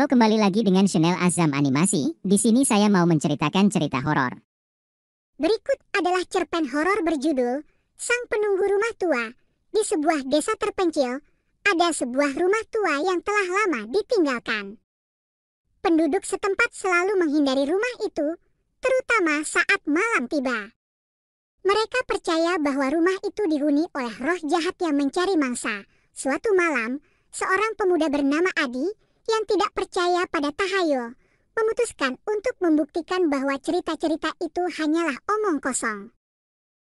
kembali lagi dengan channel Azam Animasi. Di sini saya mau menceritakan cerita horor. Berikut adalah cerpen horor berjudul Sang Penunggu Rumah Tua. Di sebuah desa terpencil, ada sebuah rumah tua yang telah lama ditinggalkan. Penduduk setempat selalu menghindari rumah itu, terutama saat malam tiba. Mereka percaya bahwa rumah itu dihuni oleh roh jahat yang mencari mangsa. Suatu malam, seorang pemuda bernama Adi yang tidak percaya pada tahayul memutuskan untuk membuktikan bahwa cerita-cerita itu hanyalah omong kosong.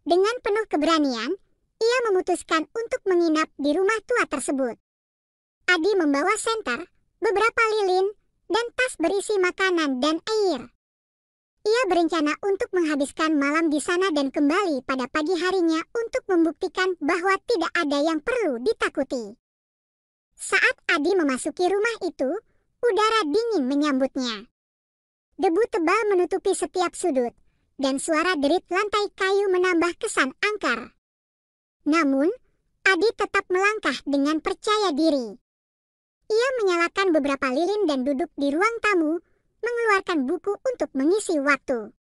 Dengan penuh keberanian, ia memutuskan untuk menginap di rumah tua tersebut. Adi membawa senter, beberapa lilin, dan tas berisi makanan dan air. Ia berencana untuk menghabiskan malam di sana dan kembali pada pagi harinya untuk membuktikan bahwa tidak ada yang perlu ditakuti. Saat Adi memasuki rumah itu, udara dingin menyambutnya. Debu tebal menutupi setiap sudut, dan suara derit lantai kayu menambah kesan angker. Namun, Adi tetap melangkah dengan percaya diri. Ia menyalakan beberapa lilin dan duduk di ruang tamu, mengeluarkan buku untuk mengisi waktu.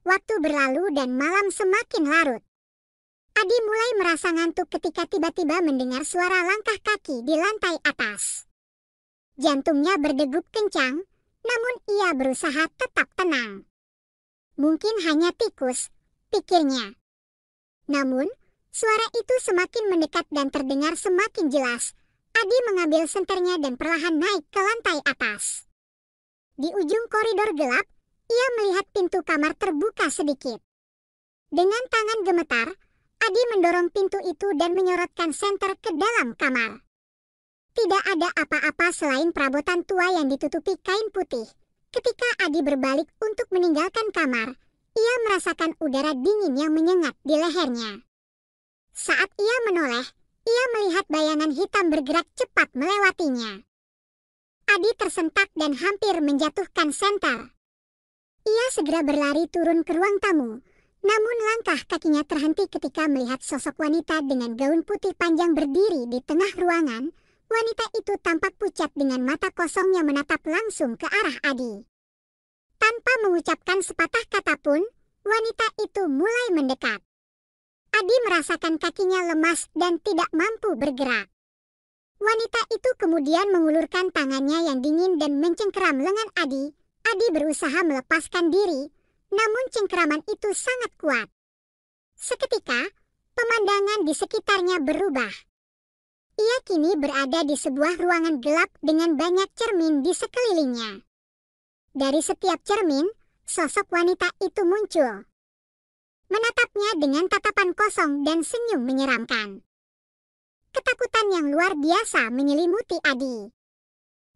Waktu berlalu dan malam semakin larut. Adi mulai merasa ngantuk ketika tiba-tiba mendengar suara langkah kaki di lantai atas. Jantungnya berdegup kencang, namun ia berusaha tetap tenang. Mungkin hanya tikus, pikirnya. Namun, suara itu semakin mendekat dan terdengar semakin jelas. Adi mengambil senternya dan perlahan naik ke lantai atas. Di ujung koridor gelap, ia melihat pintu kamar terbuka sedikit. Dengan tangan gemetar, Adi mendorong pintu itu dan menyorotkan senter ke dalam kamar. Tidak ada apa-apa selain perabotan tua yang ditutupi kain putih. Ketika Adi berbalik untuk meninggalkan kamar, ia merasakan udara dingin yang menyengat di lehernya. Saat ia menoleh, ia melihat bayangan hitam bergerak cepat melewatinya. Adi tersentak dan hampir menjatuhkan senter. Ia segera berlari turun ke ruang tamu. Namun langkah kakinya terhenti ketika melihat sosok wanita dengan gaun putih panjang berdiri di tengah ruangan. Wanita itu tampak pucat dengan mata kosong yang menatap langsung ke arah Adi. Tanpa mengucapkan sepatah kata pun, wanita itu mulai mendekat. Adi merasakan kakinya lemas dan tidak mampu bergerak. Wanita itu kemudian mengulurkan tangannya yang dingin dan mencengkeram lengan Adi. Adi berusaha melepaskan diri, namun cengkeraman itu sangat kuat. Seketika, pemandangan di sekitarnya berubah. Ia kini berada di sebuah ruangan gelap dengan banyak cermin di sekelilingnya. Dari setiap cermin, sosok wanita itu muncul. Menatapnya dengan tatapan kosong dan senyum menyeramkan. Ketakutan yang luar biasa menyelimuti Adi.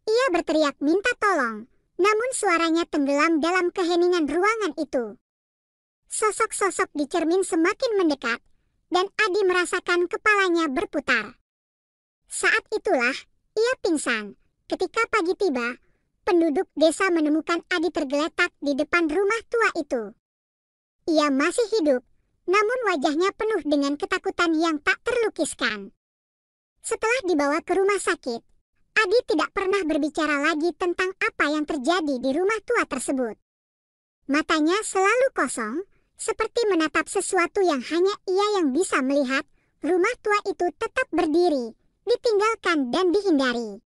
Ia berteriak minta tolong. Namun suaranya tenggelam dalam keheningan ruangan itu. Sosok-sosok di cermin semakin mendekat, dan Adi merasakan kepalanya berputar. Saat itulah, ia pingsan. Ketika pagi tiba, penduduk desa menemukan Adi tergeletak di depan rumah tua itu. Ia masih hidup, namun wajahnya penuh dengan ketakutan yang tak terlukiskan. Setelah dibawa ke rumah sakit, Adi tidak pernah berbicara lagi tentang apa yang terjadi di rumah tua tersebut. Matanya selalu kosong, seperti menatap sesuatu yang hanya ia yang bisa melihat. Rumah tua itu tetap berdiri, ditinggalkan dan dihindari.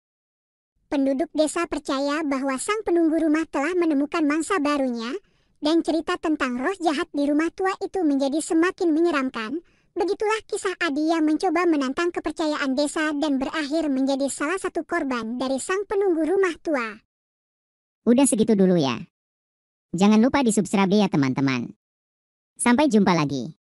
Penduduk desa percaya bahwa sang penunggu rumah telah menemukan mangsa barunya, dan cerita tentang roh jahat di rumah tua itu menjadi semakin menyeramkan. Begitulah kisah Adi yang mencoba menantang kepercayaan desa dan berakhir menjadi salah satu korban dari sang penunggu rumah tua. Udah segitu dulu ya. Jangan lupa di subscribe ya teman-teman. Sampai jumpa lagi.